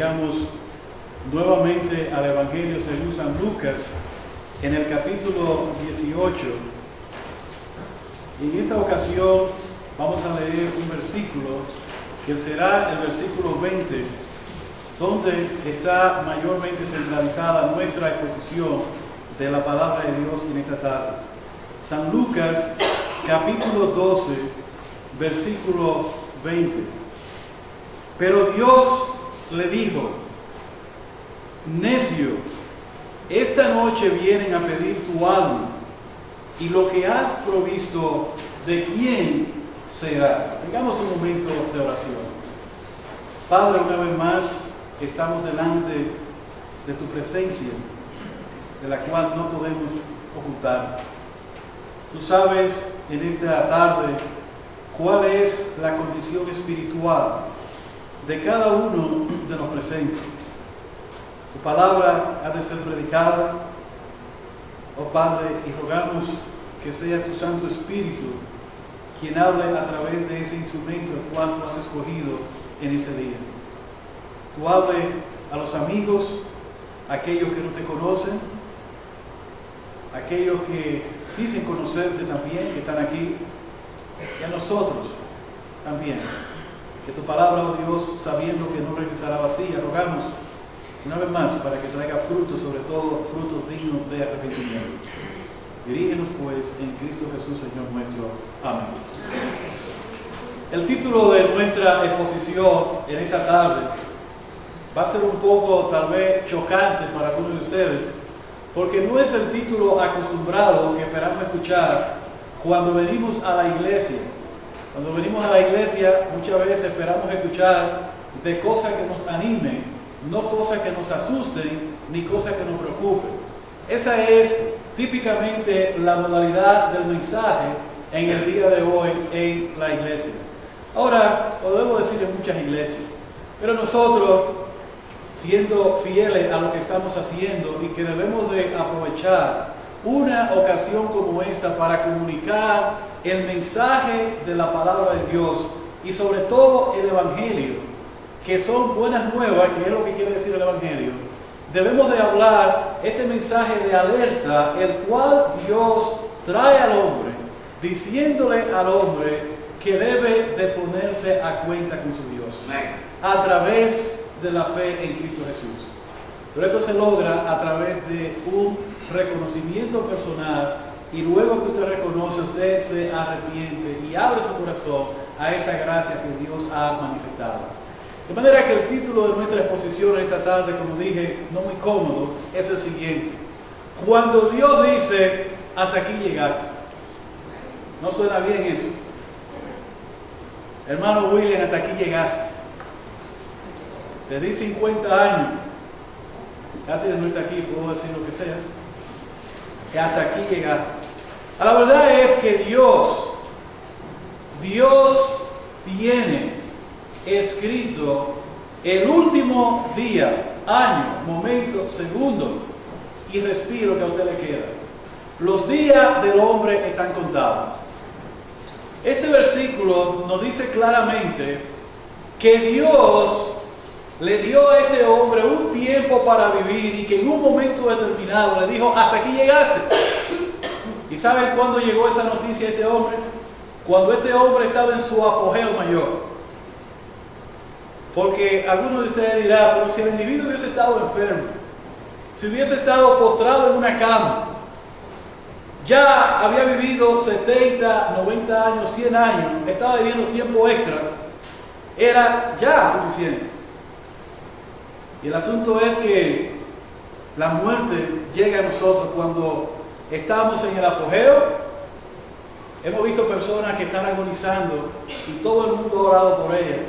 vayamos nuevamente al Evangelio según San Lucas, en el capítulo 18. Y en esta ocasión vamos a leer un versículo que será el versículo 20, donde está mayormente centralizada nuestra exposición de la palabra de Dios en esta tarde. San Lucas, capítulo 12, versículo 20. Pero Dios le dijo: necio, esta noche vienen a pedir tu alma, y lo que has provisto, ¿de quién será? Tengamos un momento de oración. Padre, una vez más estamos delante de tu presencia, de la cual no podemos ocultar. Tú sabes en esta tarde cuál es la condición espiritual de cada uno de los presentes. Tu palabra ha de ser predicada, oh Padre, y rogamos que sea tu Santo Espíritu quien hable a través de ese instrumento el cual tú has escogido en ese día. Tú hable a los amigos, a aquellos que no te conocen, a aquellos que dicen conocerte también, que están aquí, y a nosotros también. Que tu palabra, oh Dios, sabiendo que no regresará vacía, rogamos una vez más para que traiga frutos, sobre todo frutos dignos de arrepentimiento. Dirígenos pues en Cristo Jesús, Señor nuestro. Amén. El título de nuestra exposición en esta tarde va a ser un poco tal vez chocante para algunos de ustedes, porque no es el título acostumbrado que esperamos escuchar cuando venimos a la iglesia. Cuando venimos a la iglesia muchas veces esperamos escuchar de cosas que nos animen, no cosas que nos asusten, ni cosas que nos preocupen. Esa es típicamente la modalidad del mensaje en el día de hoy en la iglesia. Ahora, lo debo decir en muchas iglesias, pero nosotros, siendo fieles a lo que estamos haciendo y que debemos de aprovechar una ocasión como esta para comunicar el mensaje de la palabra de Dios y sobre todo el Evangelio, que son buenas nuevas, que es lo que quiere decir el Evangelio, debemos de hablar este mensaje de alerta, el cual Dios trae al hombre, diciéndole al hombre que debe de ponerse a cuenta con su Dios, a través de la fe en Cristo Jesús. Pero esto se logra a través de un reconocimiento personal, y luego que usted reconoce, usted se arrepiente y abre su corazón a esta gracia que Dios ha manifestado. De manera que el título de nuestra exposición esta tarde, como dije, no muy cómodo, es el siguiente: cuando Dios dice, hasta aquí llegaste. ¿No suena bien eso? Hermano William, hasta aquí llegaste. Te di 50 años. Catherine no está aquí, puedo decir lo que sea. Que hasta aquí llegaste. La verdad es que Dios tiene escrito el último día, año, momento, segundo y respiro que a usted le queda. Los días del hombre están contados. Este versículo nos dice claramente que Dios le dio a este hombre un tiempo para vivir y que en un momento determinado le dijo: hasta aquí llegaste. ¿Y saben cuándo llegó esa noticia a este hombre? Cuando este hombre estaba en su apogeo mayor. Porque algunos de ustedes dirán: pero si el individuo hubiese estado enfermo, si hubiese estado postrado en una cama, ya había vivido 70, 90 años, 100 años, estaba viviendo tiempo extra, era ya suficiente. Y el asunto es que la muerte llega a nosotros cuando estamos en el apogeo. Hemos visto personas que están agonizando y todo el mundo ha orado por ellas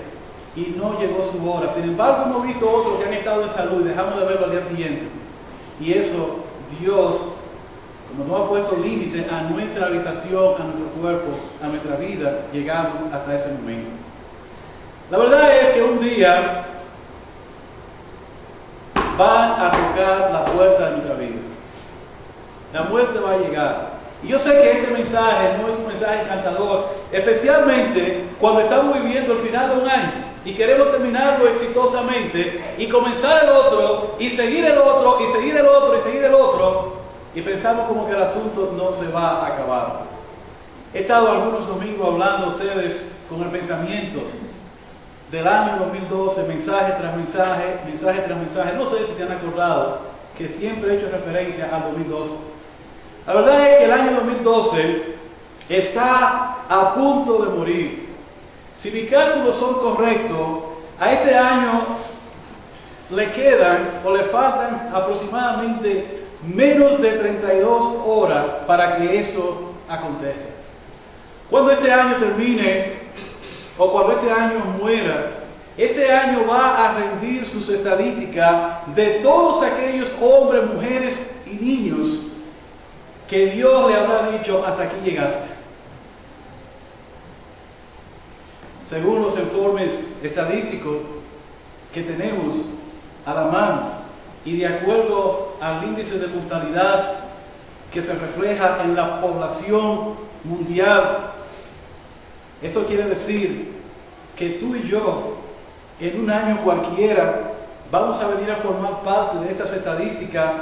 y no llegó su hora. Sin embargo, hemos visto otros que han estado en salud y dejamos de verlo al día siguiente. Y eso, Dios, como no ha puesto límite a nuestra habitación, a nuestro cuerpo, a nuestra vida, llegamos hasta ese momento. La verdad es que un día van a tocar la puerta de nuestra vida. La muerte va a llegar. Y yo sé que este mensaje no es un mensaje encantador, especialmente cuando estamos viviendo el final de un año y queremos terminarlo exitosamente y comenzar el otro y seguir el otro y seguir el otro y seguir el otro y pensamos como que el asunto no se va a acabar. He estado algunos domingos hablando a ustedes con el pensamiento del año 2012, mensaje tras mensaje, mensaje tras mensaje. No sé si se han acordado que siempre he hecho referencia al 2012. La verdad es que el año 2012 está a punto de morir. Si mis cálculos son correctos, a este año le quedan o le faltan aproximadamente menos de 32 horas para que esto acontezca. Cuando este año termine o cuando este año muera, este año va a rendir sus estadísticas de todos aquellos hombres, mujeres y niños que Dios le habrá dicho: hasta aquí llegaste. Según los informes estadísticos que tenemos a la mano y de acuerdo al índice de mortalidad que se refleja en la población mundial, esto quiere decir que tú y yo, en un año cualquiera, vamos a venir a formar parte de estas estadísticas.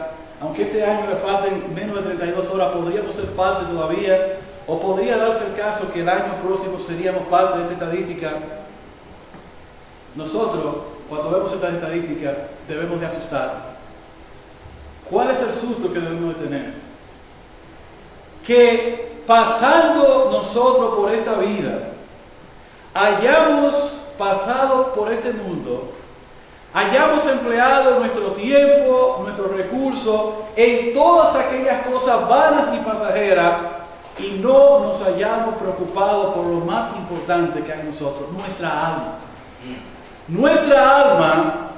Aunque este año le falten menos de 32 horas, podríamos ser parte todavía, o podría darse el caso que el año próximo seríamos parte de esta estadística. Nosotros, cuando vemos estas estadísticas, debemos de asustar. ¿Cuál es el susto que debemos de tener? Que pasando nosotros por esta vida, hayamos pasado por este mundo, hayamos empleado nuestro tiempo, nuestros recursos en todas aquellas cosas vanas y pasajeras y no nos hayamos preocupado por lo más importante que hay en nosotros, nuestra alma. Nuestra alma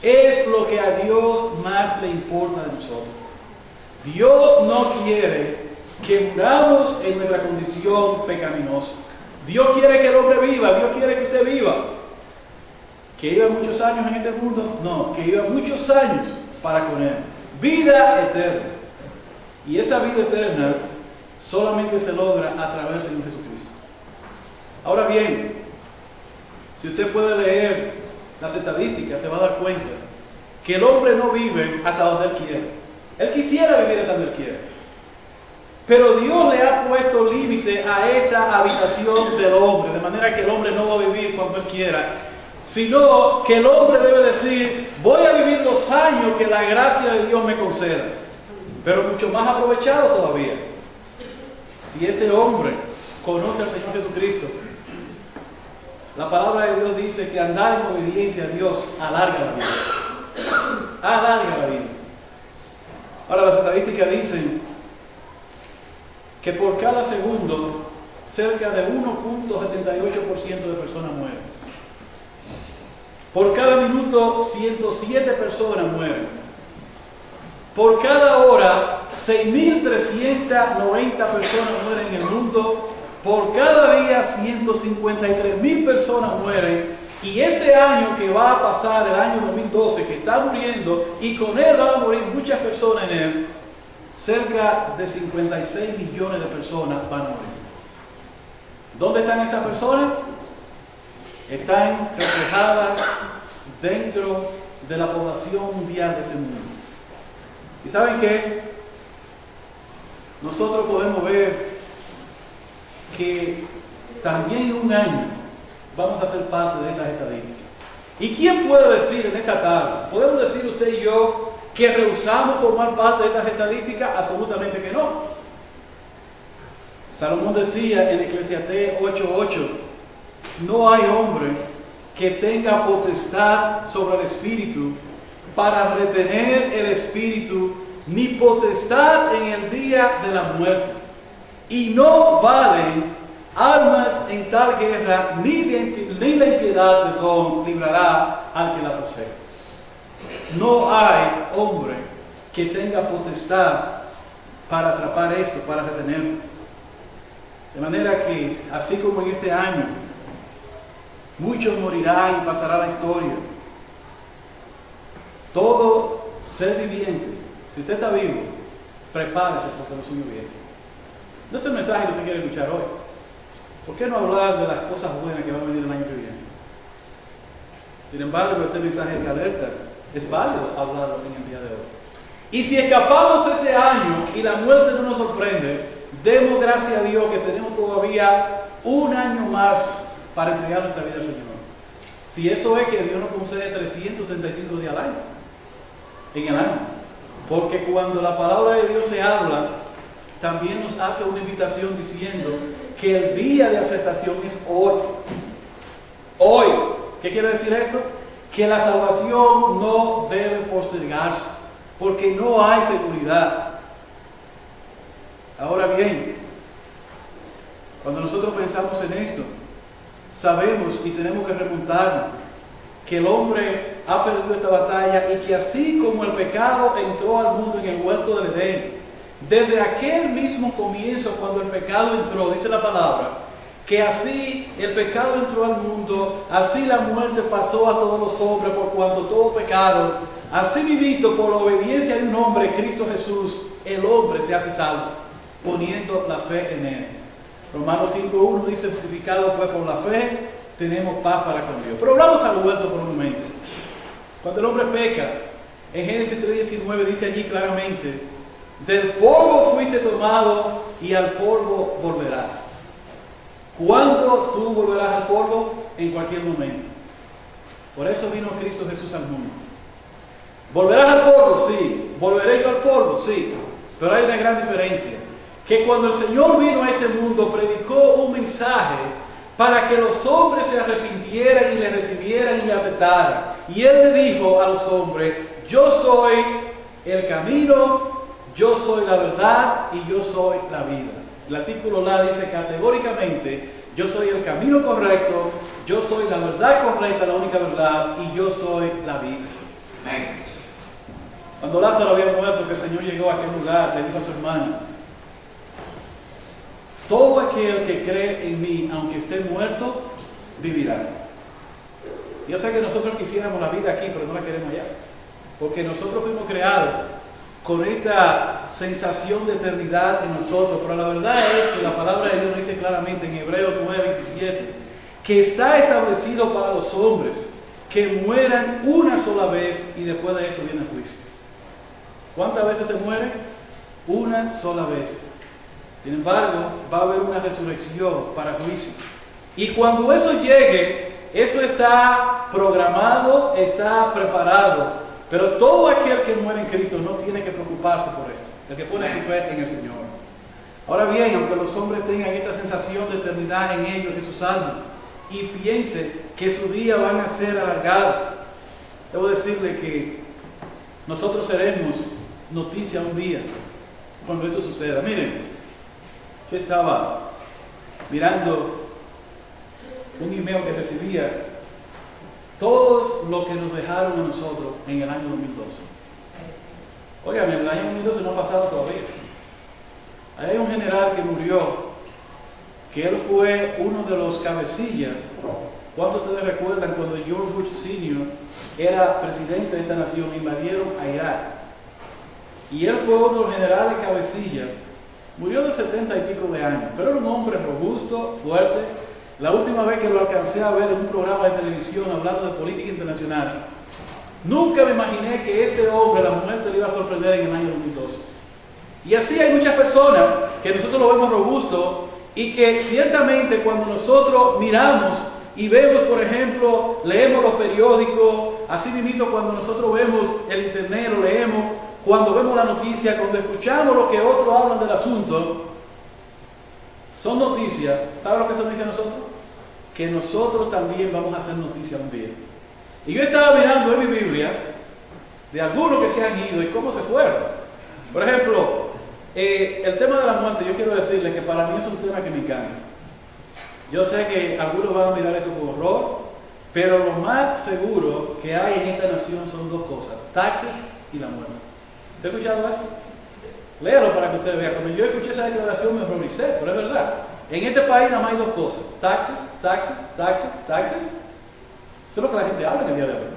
es lo que a Dios más le importa de nosotros. Dios no quiere que muramos en nuestra condición pecaminosa. Dios quiere que el hombre viva, Dios quiere que usted viva. ¿Que iba muchos años en este mundo? No, que iba muchos años para con Él. Vida eterna. Y esa vida eterna solamente se logra a través de Jesucristo. Ahora bien, si usted puede leer las estadísticas, se va a dar cuenta que el hombre no vive hasta donde Él quiere. Él quisiera vivir hasta donde Él quiere. Pero Dios le ha puesto límite a esta habitación del hombre, de manera que el hombre no va a vivir cuando Él quiera, sino que el hombre debe decir: voy a vivir los años que la gracia de Dios me conceda, pero mucho más aprovechado todavía. Si este hombre conoce al Señor Jesucristo, la palabra de Dios dice que andar en obediencia a Dios alarga la vida. Alarga la vida. Ahora, las estadísticas dicen que por cada segundo cerca de 1.78% de personas mueren. Por cada minuto, 107 personas mueren. Por cada hora, 6.390 personas mueren en el mundo. Por cada día, 153.000 personas mueren. Y este año que va a pasar, el año 2012, que está muriendo, y con él van a morir muchas personas en él, cerca de 56 millones de personas van a morir. ¿Dónde están esas personas? Están reflejadas dentro de la población mundial de este mundo. ¿Y saben qué? Nosotros podemos ver que también en un año vamos a ser parte de estas estadísticas. ¿Y quién puede decir en esta tarde? ¿Podemos decir usted y yo que rehusamos formar parte de estas estadísticas? Absolutamente que no. Salomón decía en Eclesiastés 8:8: no hay hombre que tenga potestad sobre el espíritu para retener el espíritu, ni potestad en el día de la muerte. Y no valen armas en tal guerra, ni la impiedad, librará al que la posee. No hay hombre que tenga potestad para atrapar esto, para retenerlo. De manera que, así como en este año, muchos morirán y pasará la historia, todo ser viviente, si usted está vivo, prepárese porque lo suyo viene. No es el mensaje que usted quiere escuchar hoy. ¿Por qué no hablar de las cosas buenas que van a venir el año que viene? Sin embargo, este mensaje de alerta es válido hablarlo en el día de hoy. Y si escapamos este año y la muerte no nos sorprende, demos gracias a Dios que tenemos todavía un año más para entregar nuestra vida al Señor. Si eso es que Dios nos concede 365 días al año, en el año. Porque cuando la palabra de Dios se habla, también nos hace una invitación diciendo que el día de aceptación es hoy. Hoy. ¿Qué quiere decir esto? Que la salvación no debe postergarse, porque no hay seguridad. Ahora bien, cuando nosotros pensamos en esto, sabemos y tenemos que remontarnos que el hombre ha perdido esta batalla y que así como el pecado entró al mundo en el huerto del Edén, desde aquel mismo comienzo cuando el pecado entró, dice la palabra, que así el pecado entró al mundo, así la muerte pasó a todos los hombres por cuanto todos pecaron, así mismo por la obediencia de un hombre, Cristo Jesús, el hombre se hace salvo, poniendo la fe en él. Romanos 5.1 dice, justificado pues por la fe, tenemos paz para con Dios. Pero hablamos al huerto por un momento. Cuando el hombre peca, en Génesis 3.19 dice allí claramente, del polvo fuiste tomado y al polvo volverás. ¿Cuándo tú volverás al polvo? En cualquier momento. Por eso vino Cristo Jesús al mundo. ¿Volverás al polvo? Sí. ¿Volveré yo al polvo? Sí. Pero hay una gran diferencia. Que cuando el Señor vino a este mundo, predicó un mensaje para que los hombres se arrepintieran y le recibieran y le aceptaran. Y Él le dijo a los hombres, yo soy el camino, yo soy la verdad y yo soy la vida. El artículo La dice categóricamente, yo soy el camino correcto, yo soy la verdad correcta, la única verdad, y yo soy la vida. Cuando Lázaro había muerto, que el Señor llegó a aquel lugar, le dijo a su hermano, todo aquel que cree en mí, aunque esté muerto, vivirá. Yo sé que nosotros quisiéramos la vida aquí, pero no la queremos allá. Porque nosotros fuimos creados con esta sensación de eternidad en nosotros. Pero la verdad es que la palabra de Dios nos dice claramente en Hebreos 9:27 que está establecido para los hombres que mueran una sola vez y después de esto viene el juicio. ¿Cuántas veces se mueren? Una sola vez. Sin embargo, va a haber una resurrección para juicio. Y cuando eso llegue, esto está programado, está preparado. Pero todo aquel que muere en Cristo no tiene que preocuparse por esto. El que pone su fe en el Señor. Ahora bien, aunque los hombres tengan esta sensación de eternidad en ellos, en sus almas, y piensen que su día van a ser alargados, debo decirle que nosotros seremos noticia un día cuando esto suceda. Miren, yo estaba mirando un email que recibía todo lo que nos dejaron a nosotros en el año 2012. Oigan, en el año 2012 no ha pasado todavía. Hay un general que murió, que él fue uno de los cabecillas. ¿Cuántos de ustedes recuerdan cuando George Bush Sr. era presidente de esta nación, invadieron a Irak? Y él fue uno de los generales cabecillas. Murió de 70 y pico de años, pero era un hombre robusto, fuerte. La última vez que lo alcancé a ver en un programa de televisión hablando de política internacional, nunca me imaginé que este hombre, la muerte le iba a sorprender en el año 2012. Y así hay muchas personas que nosotros lo vemos robusto y que ciertamente cuando nosotros miramos y vemos, por ejemplo, leemos los periódicos, así mismo cuando nosotros vemos el internet, lo leemos, cuando vemos la noticia, cuando escuchamos lo que otros hablan del asunto, son noticias. ¿Saben lo que son noticias nosotros? Que nosotros también vamos a hacer noticias un día. Y yo estaba mirando en mi Biblia de algunos que se han ido y cómo se fueron. Por ejemplo, el tema de la muerte, yo quiero decirles que para mí es un tema que me encanta. Yo sé que algunos van a mirar esto con horror, pero lo más seguro que hay en esta nación son dos cosas: taxes y la muerte. ¿Te has escuchado eso? Léalo para que usted vea. Cuando yo escuché esa declaración me horroricé, pero es verdad. En este país nada más hay dos cosas: taxes, taxes, taxes, taxes. Eso es lo que la gente habla en el día de hoy.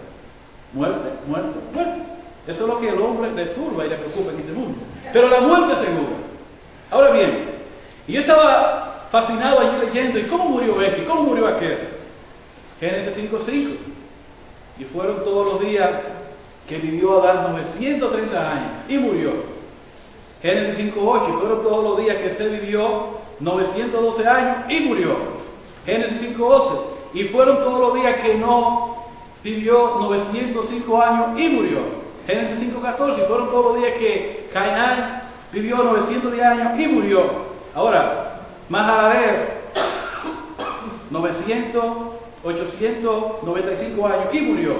Muerte, muerte, muerte. Eso es lo que el hombre le turba y le preocupa en este mundo. Pero la muerte es segura. Ahora bien, Y yo estaba fascinado allí leyendo, ¿y cómo murió este? ¿Y cómo murió aquel? Génesis 5:5. Y fueron todos los días que vivió Adán 930 años y murió. Génesis 5:8. Y fueron todos los días que Seth vivió 912 años y murió. Génesis 5:11. Y fueron todos los días que no vivió 905 años y murió. Génesis 5:14. Y fueron todos los días que Cainán vivió 910 años y murió. Ahora, Mahalaleel, 895 años y murió.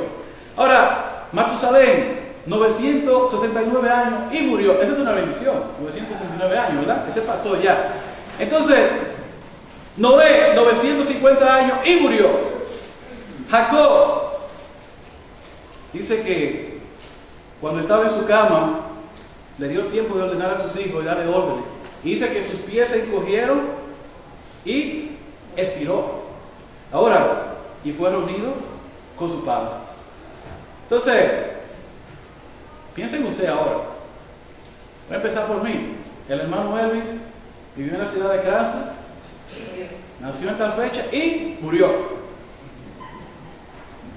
Ahora, Matusalén, 969 años y murió. Esa es una bendición, 969 años, ¿verdad? Ese pasó ya. Entonces, Noé, 950 años y murió. Jacob, dice que cuando estaba en su cama, le dio tiempo de ordenar a sus hijos y darle órdenes. Y dice que sus pies se encogieron y expiró. Ahora, y fue reunido con su padre. Entonces, piensen ustedes ahora. Voy a empezar por mí. El hermano Elvis vivió en la ciudad de Cranston, nació en tal fecha y murió.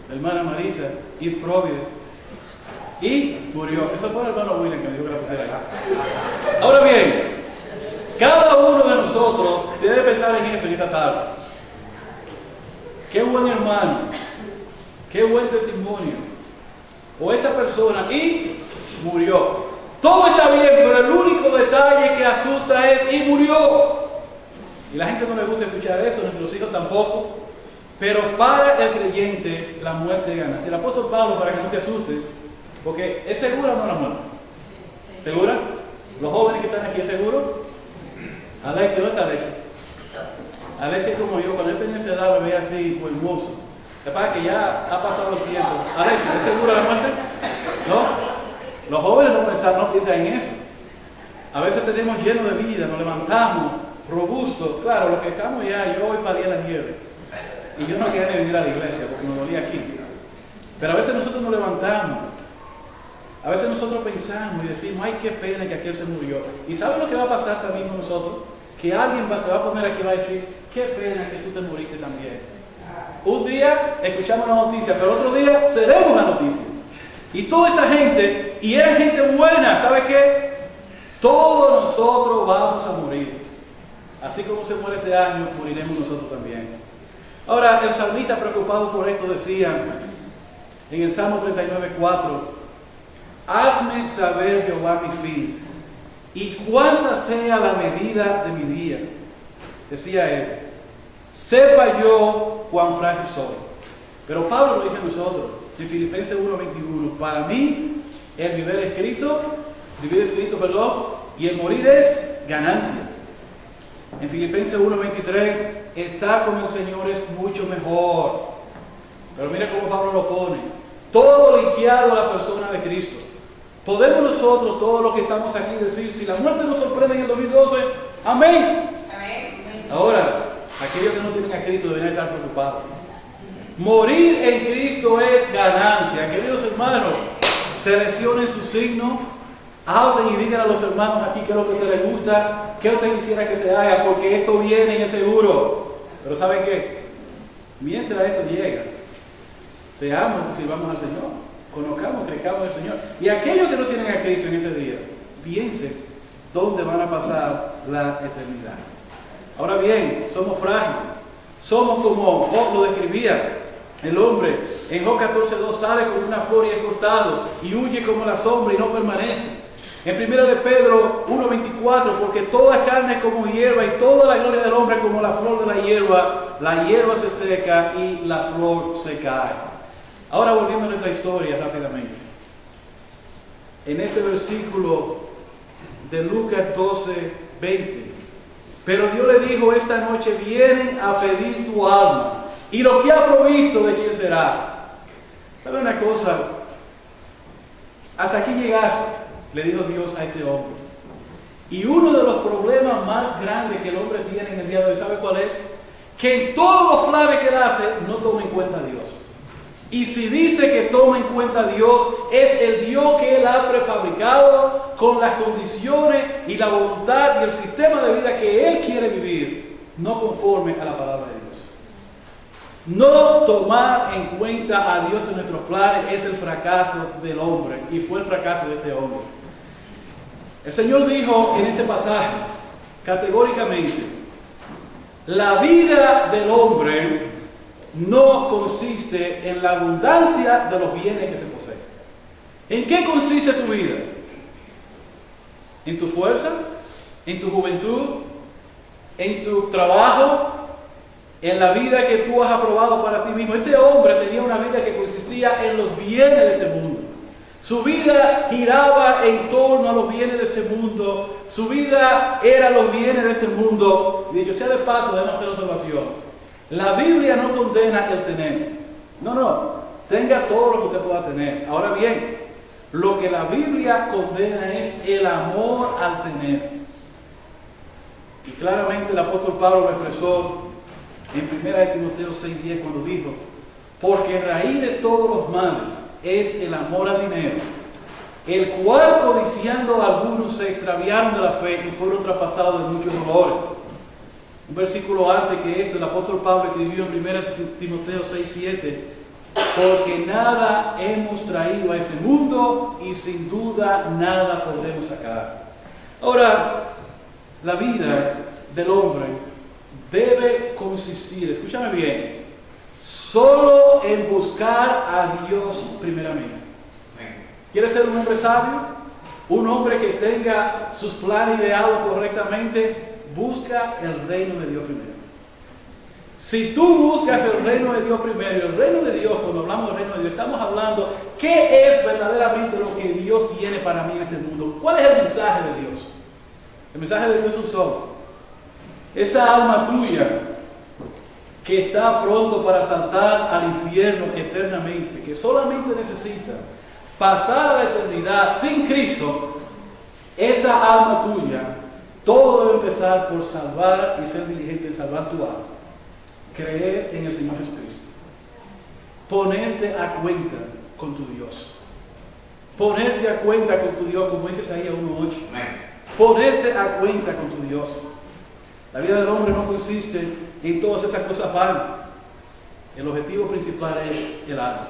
La hermana Marisa, East Providence, y murió. Eso fue el hermano William que me dijo que la pusiera acá. Ahora bien, cada uno de nosotros debe pensar en esto en esta tarde. Qué buen hermano, qué buen testimonio. O esta persona y murió. Todo está bien, pero el único detalle que asusta es y murió. Y la gente no le gusta escuchar eso, nuestros hijos tampoco. Pero para el creyente la muerte gana. Si el apóstol Pablo, para que no se asuste, porque ¿es segura o no la muerte? ¿Segura? ¿Los jóvenes que están aquí es seguro? Alexia, ¿dónde está Alexia? Alexia es como yo, cuando yo tenía esa edad me veía así, pues hermoso. Es para que ya ha pasado el tiempo. Alexia, ¿es segura la muerte? ¿No? Los jóvenes no piensan en eso. A veces tenemos lleno de vida, nos levantamos, robustos. Claro, los que estamos ya, yo hoy paré la nieve. Y yo no quería ni venir a la iglesia porque me dolía aquí. Pero a veces nosotros nos levantamos. A veces nosotros pensamos y decimos, ay, qué pena que aquel se murió. ¿Y sabes lo que va a pasar también con nosotros? Que alguien se va a poner aquí y va a decir, qué pena que tú te moriste también. Un día escuchamos la noticia, pero otro día seremos la noticia. Y toda esta gente, y eran gente buena, ¿sabe qué? Todos nosotros vamos a morir. Así como se muere este año, moriremos nosotros también. Ahora, el salmista preocupado por esto decía, en el Salmo 39:4, hazme saber, Jehová, mi fin, y cuánta sea la medida de mi día. Decía él, sepa yo cuán frágil soy. Pero Pablo lo dice a nosotros, en Filipenses 1:21, para mí el vivir escrito, y el morir es ganancia. En Filipenses 1:23, estar con el Señor es mucho mejor. Pero mira cómo Pablo lo pone, todo liqueado a la persona de Cristo. Podemos nosotros, todos los que estamos aquí, decir, si la muerte nos sorprende en el 2012, amén. Amén. Ahora, aquellos que no tienen a Cristo deben estar preocupados. Morir en Cristo es ganancia. Queridos hermanos, seleccionen su signo, hablen y digan a los hermanos aquí qué es lo que a usted les gusta, qué usted quisiera que se haga, porque esto viene y es seguro. Pero ¿saben qué? Mientras esto llega, seamos y sirvamos al Señor, conozcamos, crezcamos al Señor. Y aquellos que no tienen a Cristo en este día, piensen dónde van a pasar la eternidad. Ahora bien, somos frágiles, somos como Job lo describía. El hombre en Job 14:2 sale como una flor y es cortado y huye como la sombra y no permanece. En 1 de Pedro 1:24, porque toda carne es como hierba y toda la gloria del hombre es como la flor de la hierba se seca y la flor se cae. Ahora volviendo a nuestra historia rápidamente. En este versículo de Lucas 12:20, pero Dios le dijo, esta noche vienen a pedir tu alma. Y lo que ha provisto, ¿de quién será? ¿Sabe una cosa? Hasta aquí llegaste, le dijo Dios a este hombre. Y uno de los problemas más grandes que el hombre tiene en el día de hoy, ¿sabe cuál es? Que en todos los planes que él hace, no toma en cuenta a Dios. Y si dice que toma en cuenta a Dios, es el Dios que Él ha prefabricado con las condiciones y la voluntad y el sistema de vida que Él quiere vivir, no conforme a la palabra de Dios. No tomar en cuenta a Dios en nuestros planes es el fracaso del hombre, y fue el fracaso de este hombre. El Señor dijo en este pasaje, categóricamente, la vida del hombre no consiste en la abundancia de los bienes que se poseen. ¿En qué consiste tu vida? ¿En tu fuerza? ¿En tu juventud? ¿En tu trabajo? ¿En la vida que tú has aprobado para ti mismo? Este hombre tenía una vida que consistía en los bienes de este mundo. Su vida giraba en torno a los bienes de este mundo. Su vida era los bienes de este mundo. Y dicho sea de paso, debemos hacer observación. La Biblia no condena el tener. No. Tenga todo lo que usted pueda tener. Ahora bien, lo que la Biblia condena es el amor al tener. Y claramente el apóstol Pablo lo expresó en 1 Timoteo 6:10 cuando dijo: porque raíz de todos los males es el amor al dinero, el cual codiciando a algunos se extraviaron de la fe y fueron traspasados de muchos dolores. Un versículo antes que esto, el apóstol Pablo escribió en 1 Timoteo 6:7: porque nada hemos traído a este mundo y sin duda nada podremos sacar. Ahora, la vida del hombre debe consistir, escúchame bien, solo en buscar a Dios primeramente. ¿Quieres ser un hombre sabio? Un hombre que tenga sus planes ideados correctamente. Busca el reino de Dios primero. Si tú buscas el reino de Dios primero, el reino de Dios, cuando hablamos del reino de Dios, estamos hablando qué es verdaderamente lo que Dios tiene para mí en este mundo. ¿Cuál es el mensaje de Dios? El mensaje de Dios es un solo. Esa alma tuya que está pronto para saltar al infierno eternamente, que solamente necesita pasar a la eternidad sin Cristo, esa alma tuya, todo debe empezar por salvar y ser diligente en salvar tu alma. Creer en el Señor Jesucristo. Ponerte a cuenta con tu Dios. Ponerte a cuenta con tu Dios, como dice Isaías 1:8. Ponerte a cuenta con tu Dios. La vida del hombre no consiste en todas esas cosas vanas. El objetivo principal es el alma.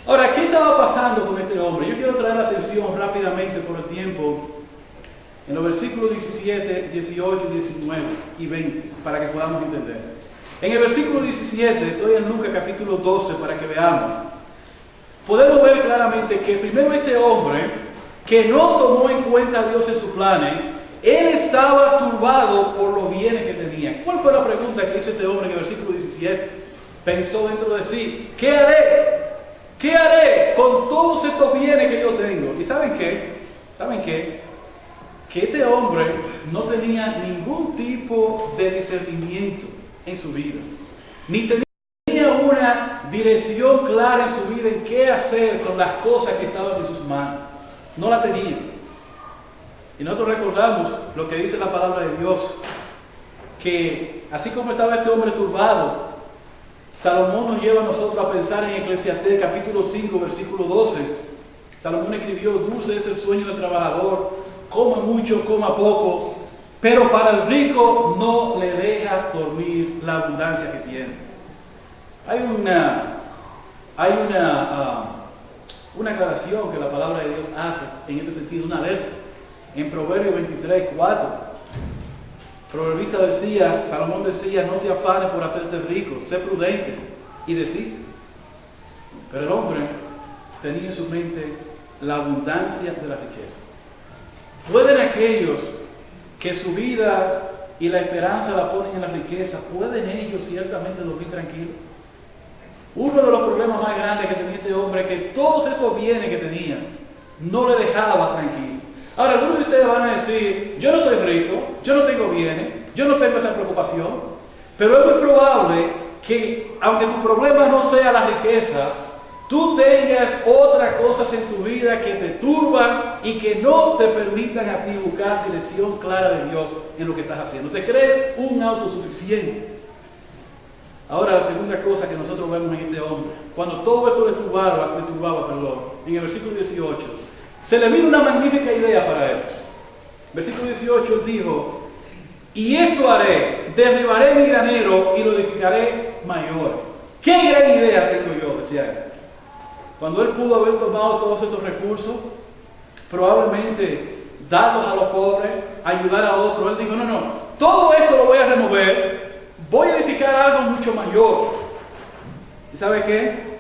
Ahora, ¿qué estaba pasando con este hombre? Yo quiero traer la atención rápidamente por el tiempo en los versículos 17, 18, 19 y 20, para que podamos entender. En el versículo 17, estoy en Lucas capítulo 12 para que veamos. Podemos ver claramente que primero este hombre, que no tomó en cuenta a Dios en sus planes, él estaba turbado por los bienes que tenía. ¿Cuál fue la pregunta que hizo este hombre en el versículo 17? Pensó dentro de sí: ¿qué haré? ¿Qué haré con todos estos bienes que yo tengo? ¿Y saben qué? ¿Saben qué? Que este hombre no tenía ningún tipo de discernimiento en su vida, ni tenía una dirección clara en su vida en qué hacer con las cosas que estaban en sus manos. No la tenía. Y nosotros recordamos lo que dice la palabra de Dios, que así como estaba este hombre turbado, Salomón nos lleva a nosotros a pensar en Eclesiastés capítulo 5 versículo 12. Salomón escribió: dulce es el sueño del trabajador, coma mucho, coma poco, pero para el rico no le deja dormir la abundancia que tiene. Hay una aclaración que la palabra de Dios hace en este sentido, una alerta. En Proverbios 23:4, proverbista decía, Salomón decía: no te afanes por hacerte rico, sé prudente y desiste. Pero el hombre tenía en su mente la abundancia de la riqueza. ¿Pueden aquellos que su vida y la esperanza la ponen en la riqueza, pueden ellos ciertamente dormir tranquilos? Uno de los problemas más grandes que tenía este hombre es que todos estos bienes que tenía no le dejaba tranquilo. Ahora, algunos de ustedes van a decir: yo no soy rico, yo no tengo bienes, yo no tengo esa preocupación. Pero es muy probable que, aunque tu problema no sea la riqueza, tú tengas otras cosas en tu vida que te turban y que no te permitan a ti buscar dirección clara de Dios en lo que estás haciendo. Te crees un autosuficiente. Ahora, la segunda cosa que nosotros vemos en este hombre, cuando todo esto le turbaba, en el versículo 18, se le vino una magnífica idea para él. Versículo 18 él dijo: y esto haré, derribaré mi granero y lo edificaré mayor. ¡Qué gran idea tengo yo!, decía él. Cuando él pudo haber tomado todos estos recursos, probablemente darlos a los pobres, ayudar a otros, él dijo: no, todo esto lo voy a remover, voy a edificar algo mucho mayor. ¿Y sabe qué?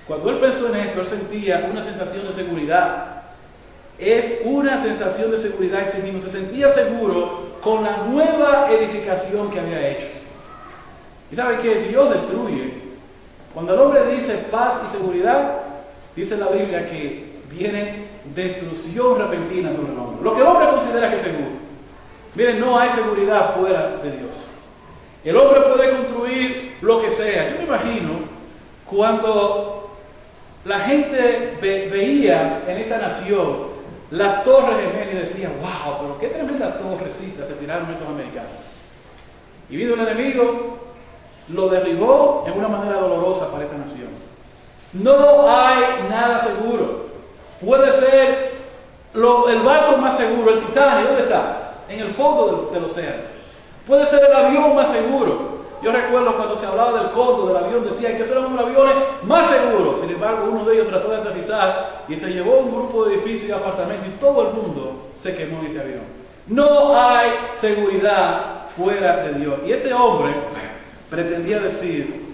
Cuando él pensó en esto, él sentía una sensación de seguridad. Es una sensación de seguridad en sí mismo. Se sentía seguro con la nueva edificación que había hecho. ¿Y sabe qué? Dios destruye. Cuando el hombre dice paz y seguridad, dice la Biblia que viene destrucción repentina sobre el hombre. Lo que el hombre considera que es seguro. Miren, no hay seguridad fuera de Dios. El hombre puede construir lo que sea. Yo me imagino cuando la gente veía en esta nación las torres gemelas y decía: wow, pero qué tremenda torrecita se tiraron estos americanos. Y vino el enemigo, lo derribó en una manera dolorosa para esta nación. No hay nada seguro. Puede ser el barco más seguro, el Titanic, ¿dónde está? En el fondo del océano. Puede ser el avión más seguro. Yo recuerdo cuando se hablaba del Cóndor, del avión, decían que esos eran los aviones más seguros. Sin embargo, uno de ellos trató de aterrizar y se llevó un grupo de edificios y apartamentos y todo el mundo se quemó en ese avión. No hay seguridad fuera de Dios. Y este hombre pretendía decir: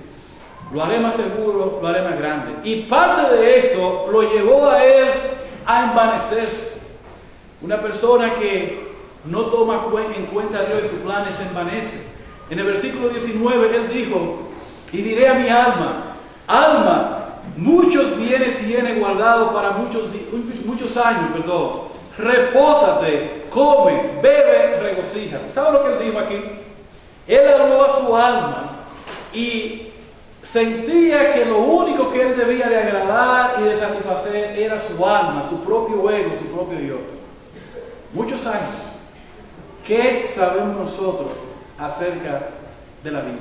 lo haré más seguro, lo haré más grande. Y parte de esto lo llevó a él a envanecerse. Una persona que no toma en cuenta a Dios y sus planes se envanece. En el versículo 19 él dijo: y diré a mi alma: alma, muchos bienes tiene guardados para muchos años, repósate, come, bebe, regocíjate. ¿Sabe lo que él dijo aquí? Él habló a su alma y sentía que lo único que él debía de agradar y de satisfacer era su alma, su propio ego, su propio yo. Muchos años. ¿Qué sabemos nosotros acerca de la vida?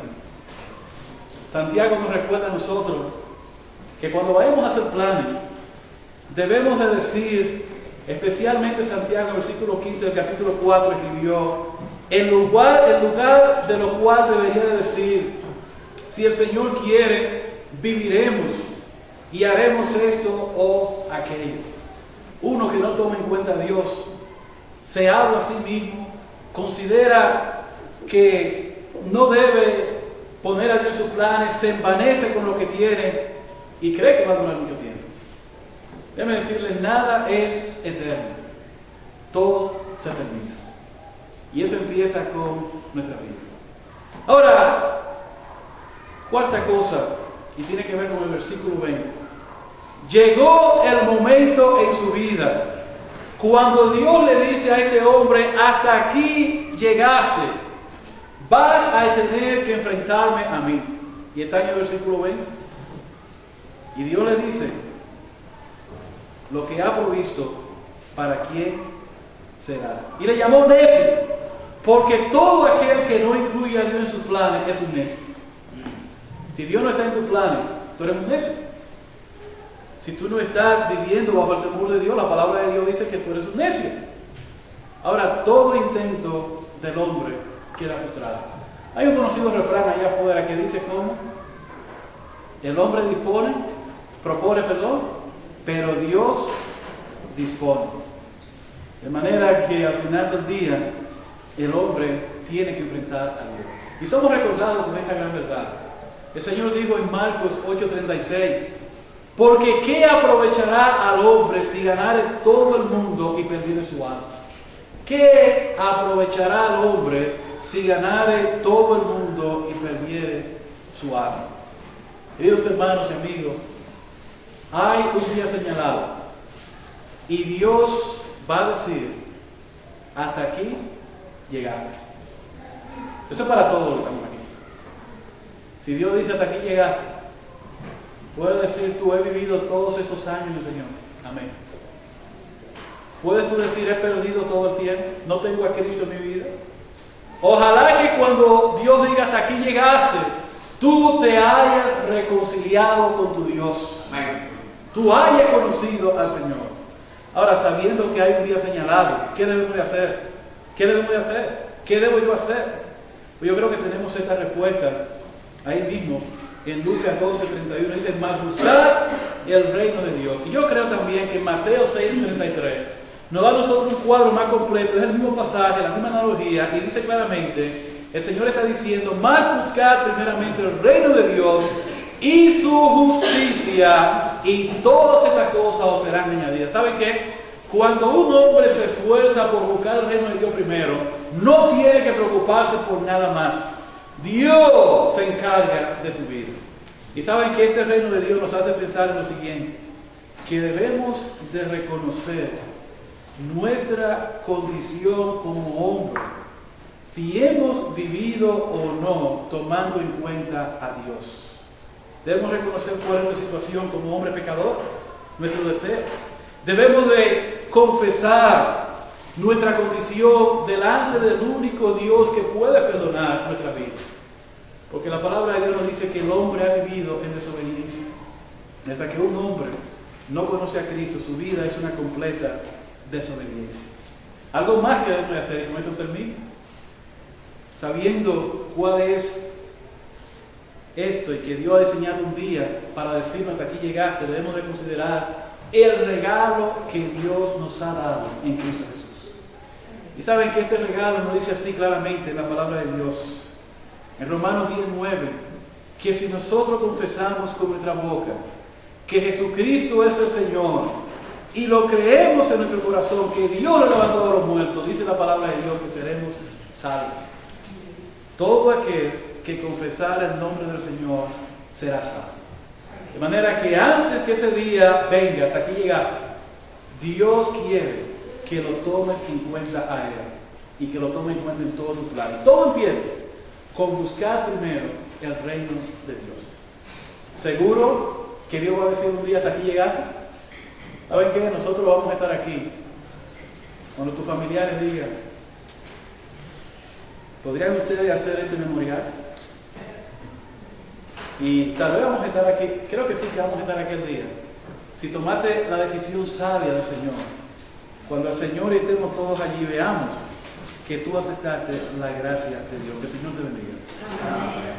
Santiago nos recuerda a nosotros que cuando vayamos a hacer planes, debemos de decir, especialmente Santiago, versículo 15 del capítulo 4, escribió: el lugar de lo cual debería de decir: si el Señor quiere, viviremos y haremos esto o aquello. Uno que no toma en cuenta a Dios, se habla a sí mismo, considera que no debe poner a Dios en sus planes, se envanece con lo que tiene y cree que va a durar mucho tiempo. Déjeme decirle, nada es eterno, todo se termina. Y eso empieza con nuestra vida. Ahora, cuarta cosa, y tiene que ver con el versículo 20. Llegó el momento en su vida cuando Dios le dice a este hombre: hasta aquí llegaste, vas a tener que enfrentarme a mí. Y está en el versículo 20. Y Dios le dice: lo que ha provisto, ¿para quién será? Y le llamó necio, porque todo aquel que no incluye a Dios en sus planes es un necio. Si Dios no está en tus planes, tú eres un necio. Si tú no estás viviendo bajo el temor de Dios, la palabra de Dios dice que tú eres un necio. Ahora, todo intento del hombre queda frustrado. Hay un conocido refrán allá afuera que dice cómo el hombre propone, pero Dios dispone. De manera que al final del día, el hombre tiene que enfrentar a Dios. Y somos recordados con esta gran verdad. El Señor dijo en Marcos 8:36: porque ¿qué aprovechará al hombre si ganare todo el mundo y perdiere su alma? ¿Qué aprovechará al hombre si ganare todo el mundo y perdiere su alma? Queridos hermanos y amigos, hay un día señalado y Dios va a decir: hasta aquí llegaste. Eso es para todos los que estamos aquí. Si Dios dice: hasta aquí llegaste, puedes decir tú: he vivido todos estos años, Señor. Amén. Puedes tú decir: he perdido todo el tiempo, no tengo a Cristo en mi vida. Ojalá que cuando Dios diga: hasta aquí llegaste, tú te hayas reconciliado con tu Dios. Tú hayas conocido al Señor. Ahora, sabiendo que hay un día señalado, ¿qué debemos de hacer? ¿Qué debemos de hacer? ¿Qué debo yo hacer? Pues yo creo que tenemos esta respuesta ahí mismo en Lucas 12:31. Dice, mas buscar el reino de Dios. Y yo creo también que en Mateo 6:33 nos da a nosotros un cuadro más completo. Es el mismo pasaje, la misma analogía, y dice claramente, el Señor está diciendo, más buscar primeramente el reino de Dios y su justicia, y todas estas cosas os serán añadidas. ¿Saben qué? Cuando un hombre se esfuerza por buscar el reino de Dios primero, no tiene que preocuparse por nada más. Dios se encarga de tu vida. Y saben que este reino de Dios nos hace pensar en lo siguiente, que debemos de reconocer nuestra condición como hombre, si hemos vivido o no tomando en cuenta a Dios. Debemos reconocer cuál es nuestra situación como hombre pecador, nuestro deseo. Debemos de confesar nuestra condición delante del único Dios que puede perdonar nuestra vida. Porque la palabra de Dios nos dice que el hombre ha vivido en desobediencia. Hasta que un hombre no conoce a Cristo, su vida es una completa desobediencia. Algo más que debemos de hacer, y con esto termino, sabiendo cuál es esto y que Dios ha diseñado un día para decirnos hasta aquí llegaste, debemos de considerar el regalo que Dios nos ha dado en Cristo Jesús. Y saben que este regalo nos dice así claramente en la palabra de Dios, en Romanos 10:9, que si nosotros confesamos con nuestra boca que Jesucristo es el Señor y lo creemos en nuestro corazón, que Dios lo levantó de los muertos, dice la palabra de Dios que seremos salvos. Todo aquel que confesar el nombre del Señor será salvo. De manera que antes que ese día venga, hasta aquí llegar, Dios quiere que lo tomes en cuenta a Él y que lo tomes en cuenta en todo tu plan. Y todo empieza con buscar primero el reino de Dios. ¿Seguro que Dios va a decir un día hasta aquí llegaste? ¿Saben qué? Nosotros vamos a estar aquí cuando tus familiares digan, ¿podrían ustedes hacer este memorial? Y tal vez vamos a estar aquí, creo que sí que vamos a estar aquel día. Si tomaste la decisión sabia del Señor, cuando el Señor y estemos todos allí, veamos que tú aceptaste la gracia de Dios. Que el Señor te bendiga. Amén.